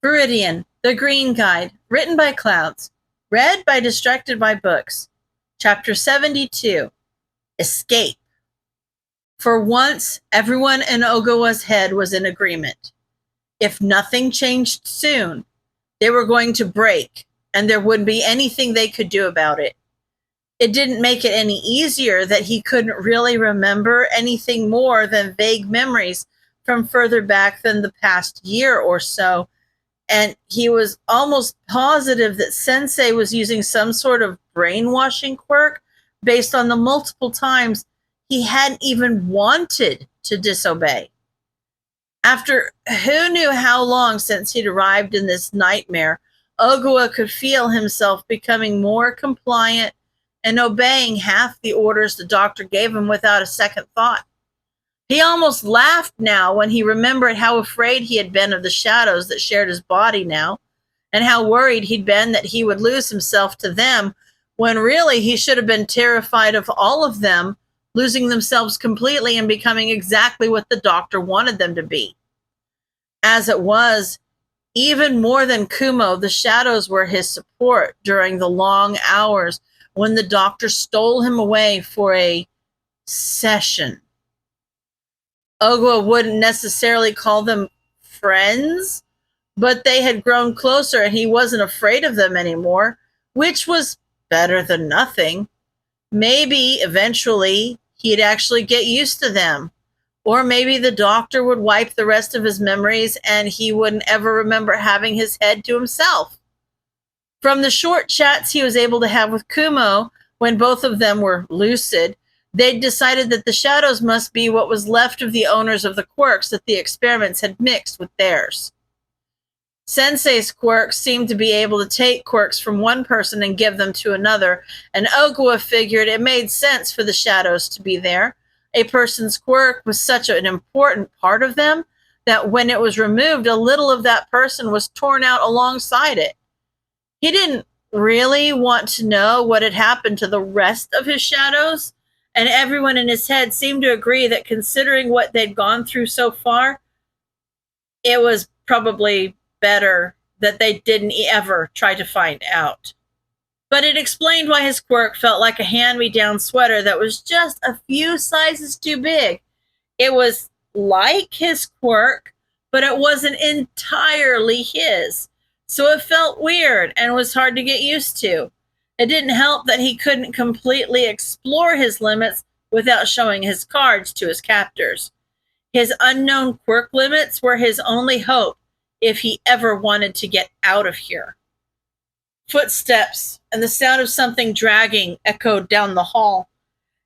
Viridian, The Green Guide, written by Clouds, read by Distracted by Books. Chapter 72, Escape. For once, everyone in Ogawa's head was in agreement. If nothing changed soon, they were going to break, and there wouldn't be anything they could do about it. It didn't make it any easier that he couldn't really remember anything more than vague memories from further back than the past year or so, and he was almost positive that Sensei was using some sort of brainwashing quirk based on the multiple times he hadn't even wanted to disobey. After who knew how long since he'd arrived in this nightmare, Ogawa could feel himself becoming more compliant and obeying half the orders the doctor gave him without a second thought. He almost laughed now when he remembered how afraid he had been of the shadows that shared his body now, and how worried he'd been that he would lose himself to them, when really he should have been terrified of all of them losing themselves completely and becoming exactly what the doctor wanted them to be. As it was, even more than Kumo, the shadows were his support during the long hours when the doctor stole him away for a session. Ogawa wouldn't necessarily call them friends, but they had grown closer and he wasn't afraid of them anymore, which was better than nothing. Maybe eventually he'd actually get used to them, or maybe the doctor would wipe the rest of his memories and he wouldn't ever remember having his head to himself. From the short chats he was able to have with Kumo, when both of them were lucid, they'd decided that the shadows must be what was left of the owners of the quirks that the experiments had mixed with theirs. Sensei's quirks seemed to be able to take quirks from one person and give them to another, and Ogawa figured it made sense for the shadows to be there. A person's quirk was such an important part of them that when it was removed, a little of that person was torn out alongside it. He didn't really want to know what had happened to the rest of his shadows, and everyone in his head seemed to agree that considering what they'd gone through so far, it was probably better that they didn't ever try to find out. But it explained why his quirk felt like a hand-me-down sweater that was just a few sizes too big. It was like his quirk, but it wasn't entirely his, so it felt weird and was hard to get used to. It didn't help that he couldn't completely explore his limits without showing his cards to his captors. His unknown quirk limits were his only hope if he ever wanted to get out of here. Footsteps and the sound of something dragging echoed down the hall,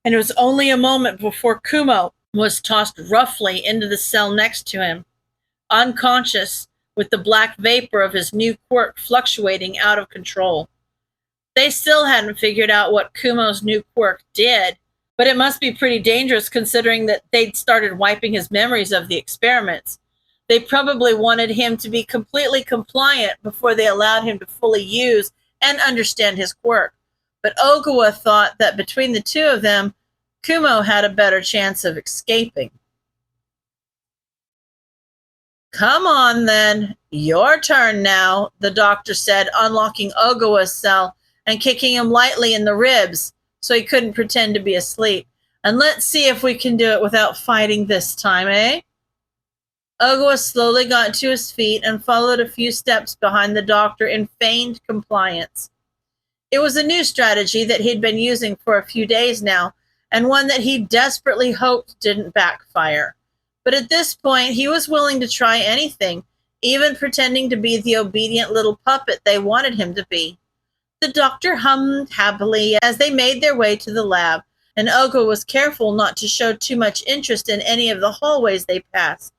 and it was only a moment before Kumo was tossed roughly into the cell next to him, unconscious, with the black vapor of his new quirk fluctuating out of control. They still hadn't figured out what Kumo's new quirk did, but it must be pretty dangerous considering that they'd started wiping his memories of the experiments. They probably wanted him to be completely compliant before they allowed him to fully use and understand his quirk. But Ogawa thought that between the two of them, Kumo had a better chance of escaping. "Come on then, your turn now," the doctor said, unlocking Ogawa's cell and kicking him lightly in the ribs so he couldn't pretend to be asleep. "And let's see if we can do it without fighting this time, eh?" Ogawa slowly got to his feet and followed a few steps behind the doctor in feigned compliance. It was a new strategy that he'd been using for a few days now, and one that he desperately hoped didn't backfire. But at this point, he was willing to try anything, even pretending to be the obedient little puppet they wanted him to be. The doctor hummed happily as they made their way to the lab, and Ogawa was careful not to show too much interest in any of the hallways they passed.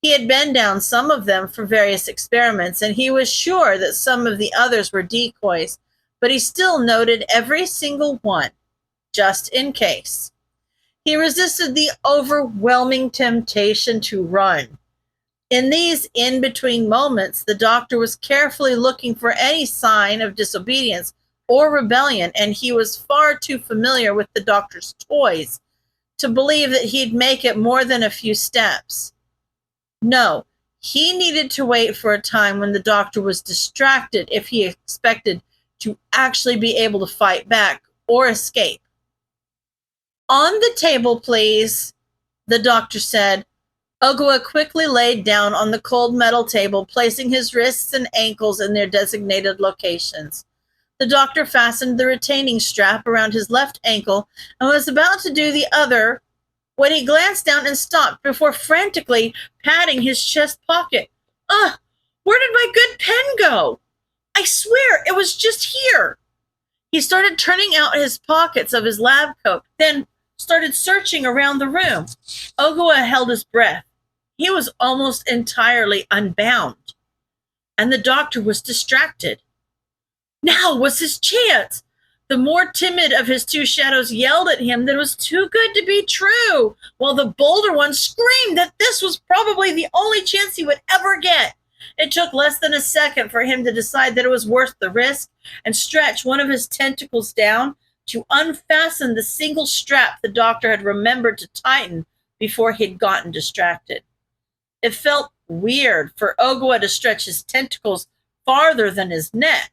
He had been down some of them for various experiments, and he was sure that some of the others were decoys, but he still noted every single one, just in case. He resisted the overwhelming temptation to run. In these in-between moments, the doctor was carefully looking for any sign of disobedience or rebellion, and he was far too familiar with the doctor's toys to believe that he'd make it more than a few steps. No, He needed to wait for a time when the doctor was distracted if he expected to actually be able to fight back or escape. On the table, please, the doctor said. Ogawa quickly laid down on the cold metal table, placing his wrists and ankles in their designated locations. The doctor fastened the retaining strap around his left ankle and was about to do the other when he glanced down and stopped before frantically patting his chest pocket. Where did my good pen go? I swear it was just here. He started turning out his pockets of his lab coat, then started searching around the room. Ogawa held his breath. He was almost entirely unbound, and the doctor was distracted. Now was his chance. The more timid of his two shadows yelled at him that it was too good to be true, while the bolder one screamed that this was probably the only chance he would ever get. It took less than a second for him to decide that it was worth the risk and stretch one of his tentacles down to unfasten the single strap the doctor had remembered to tighten before he'd gotten distracted. It felt weird for Ogawa to stretch his tentacles farther than his neck,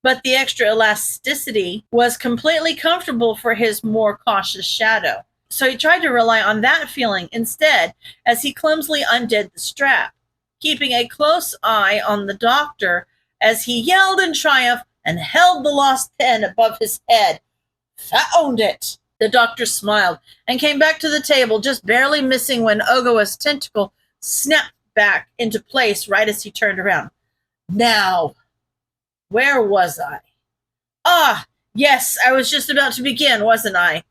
but the extra elasticity was completely comfortable for his more cautious shadow. So he tried to rely on that feeling instead as he clumsily undid the strap, keeping a close eye on the doctor as he yelled in triumph and held the lost pen above his head. Found it! The doctor smiled and came back to the table, just barely missing when Ogawa's tentacle snapped back into place right as he turned around. Now, where was I? Yes, I was just about to begin, wasn't I?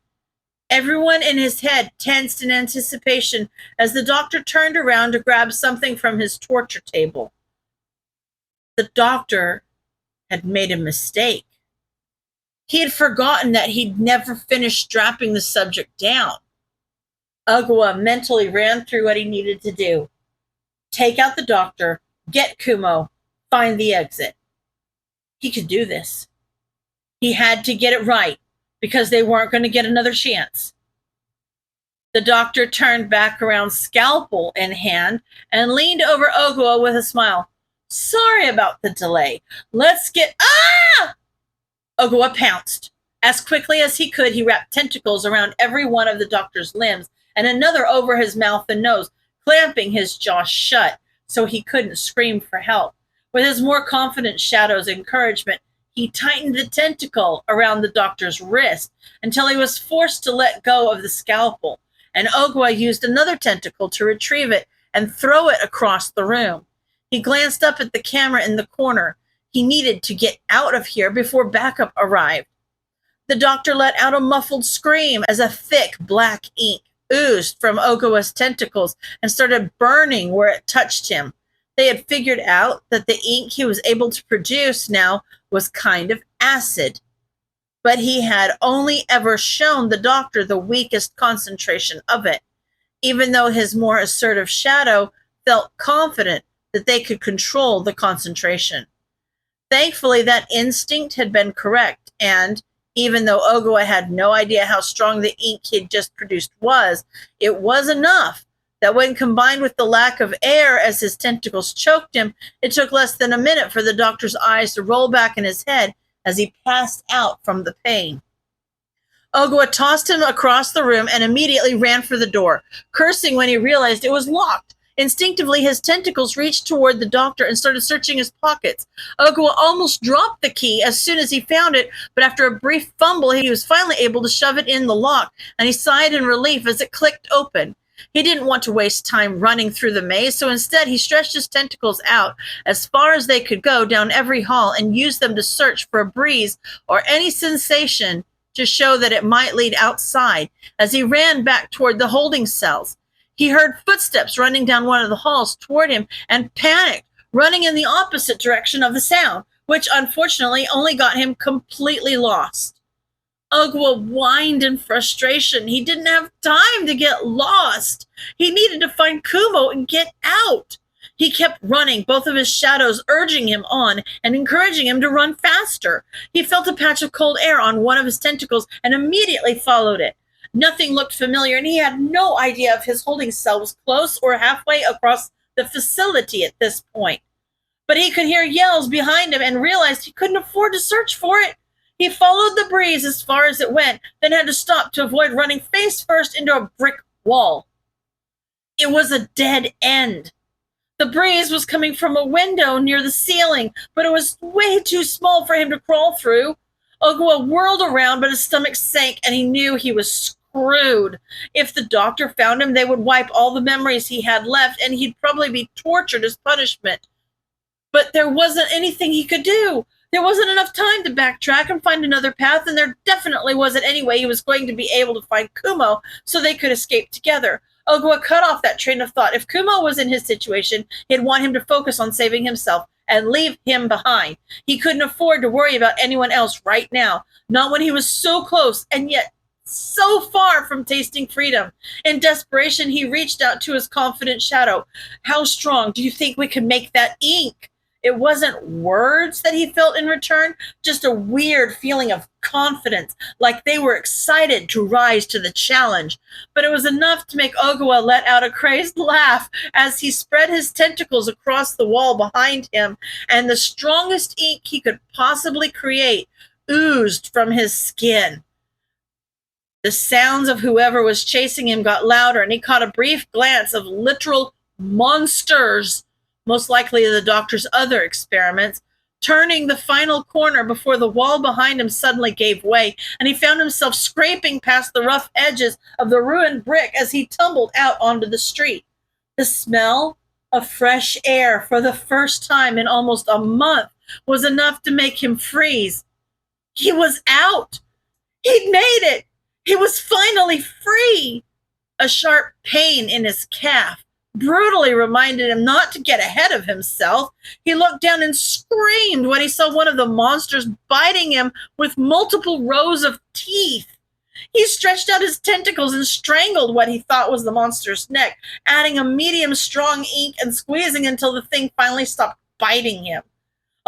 Everyone in his head tensed in anticipation as the doctor turned around to grab something from his torture table. The doctor had made a mistake. He had forgotten that he'd never finished strapping the subject down. Ogawa mentally ran through what he needed to do. Take out the doctor, get Kumo, find the exit. He could do this. He had to get it right because they weren't going to get another chance. The doctor turned back around, scalpel in hand, and leaned over Ogawa with a smile. Sorry about the delay. Let's get... Ogawa pounced. As quickly as he could, he wrapped tentacles around every one of the doctor's limbs and another over his mouth and nose, clamping his jaw shut so he couldn't scream for help. With his more confident shadow's encouragement, he tightened the tentacle around the doctor's wrist until he was forced to let go of the scalpel, and Ogawa used another tentacle to retrieve it and throw it across the room. He glanced up at the camera in the corner. He needed to get out of here before backup arrived. The doctor let out a muffled scream as a thick black ink oozed from Ogawa's tentacles and started burning where it touched him. They had figured out that the ink he was able to produce now was kind of acid, but he had only ever shown the doctor the weakest concentration of it, even though his more assertive shadow felt confident that they could control the concentration. Thankfully, that instinct had been correct, and even though Ogawa had no idea how strong the ink he'd just produced was, it was enough that when combined with the lack of air as his tentacles choked him, it took less than a minute for the doctor's eyes to roll back in his head as he passed out from the pain. Ogawa tossed him across the room and immediately ran for the door, cursing when he realized it was locked. Instinctively, his tentacles reached toward the doctor and started searching his pockets. Ogawa almost dropped the key as soon as he found it, but after a brief fumble, he was finally able to shove it in the lock, and he sighed in relief as it clicked open. He didn't want to waste time running through the maze, so instead he stretched his tentacles out as far as they could go down every hall and used them to search for a breeze or any sensation to show that it might lead outside. As he ran back toward the holding cells, he heard footsteps running down one of the halls toward him and panicked, running in the opposite direction of the sound, which unfortunately only got him completely lost. Ogawa whined in frustration. He didn't have time to get lost. He needed to find Kumo and get out. He kept running, both of his shadows urging him on and encouraging him to run faster. He felt a patch of cold air on one of his tentacles and immediately followed it. Nothing looked familiar, and he had no idea if his holding cell was close or halfway across the facility at this point. But he could hear yells behind him and realized he couldn't afford to search for it. He followed the breeze as far as it went, then had to stop to avoid running face first into a brick wall. It was a dead end. The breeze was coming from a window near the ceiling, but it was way too small for him to crawl through. Ogwa whirled around, but his stomach sank, and he knew he was screwed. If the doctor found him, they would wipe all the memories he had left, and he'd probably be tortured as punishment. But there wasn't anything he could do. There wasn't enough time to backtrack and find another path, and there definitely wasn't any way he was going to be able to find Kumo so they could escape together. Ogwa cut off that train of thought. If Kumo was in his situation, he'd want him to focus on saving himself and leave him behind. He couldn't afford to worry about anyone else right now, not when he was so close and yet so far from tasting freedom. In desperation, he reached out to his confident shadow. How strong do you think we could make that ink? It wasn't words that he felt in return, just a weird feeling of confidence, like they were excited to rise to the challenge. But it was enough to make Ogawa let out a crazed laugh as he spread his tentacles across the wall behind him, and the strongest ink he could possibly create oozed from his skin. The sounds of whoever was chasing him got louder, and he caught a brief glance of literal monsters, most likely the doctor's other experiments, turning the final corner before the wall behind him suddenly gave way, and he found himself scraping past the rough edges of the ruined brick as he tumbled out onto the street. The smell of fresh air for the first time in almost a month was enough to make him freeze. He was out. He'd made it. He was finally free. A sharp pain in his calf brutally reminded him not to get ahead of himself. He looked down and screamed when he saw one of the monsters biting him with multiple rows of teeth. He stretched out his tentacles and strangled what he thought was the monster's neck, adding a medium-strong ink and squeezing until the thing finally stopped biting him.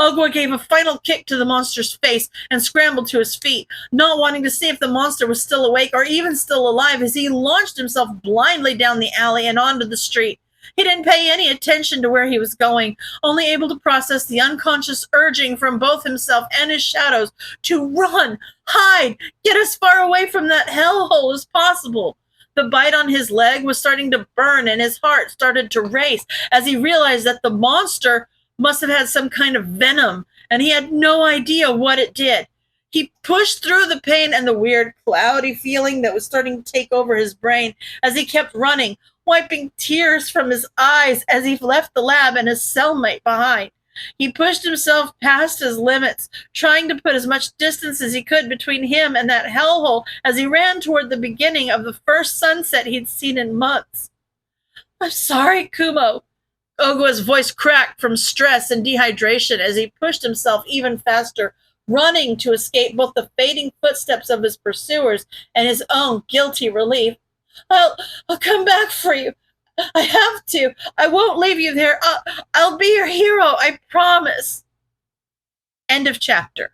Ogwa gave a final kick to the monster's face and scrambled to his feet, not wanting to see if the monster was still awake or even still alive as he launched himself blindly down the alley and onto the street. He didn't pay any attention to where he was going, only able to process the unconscious urging from both himself and his shadows to run, hide, get as far away from that hellhole as possible. The bite on his leg was starting to burn, and his heart started to race as he realized that the monster must have had some kind of venom, and he had no idea what it did. He pushed through the pain and the weird cloudy feeling that was starting to take over his brain as he kept running, wiping tears from his eyes as he left the lab and his cellmate behind. He pushed himself past his limits, trying to put as much distance as he could between him and that hellhole as he ran toward the beginning of the first sunset he'd seen in months. "I'm sorry, Kumo." Ogwa's voice cracked from stress and dehydration as he pushed himself even faster, running to escape both the fading footsteps of his pursuers and his own guilty relief. I'll come back for you. I have to. I won't leave you there. I'll be your hero, I promise." End of chapter.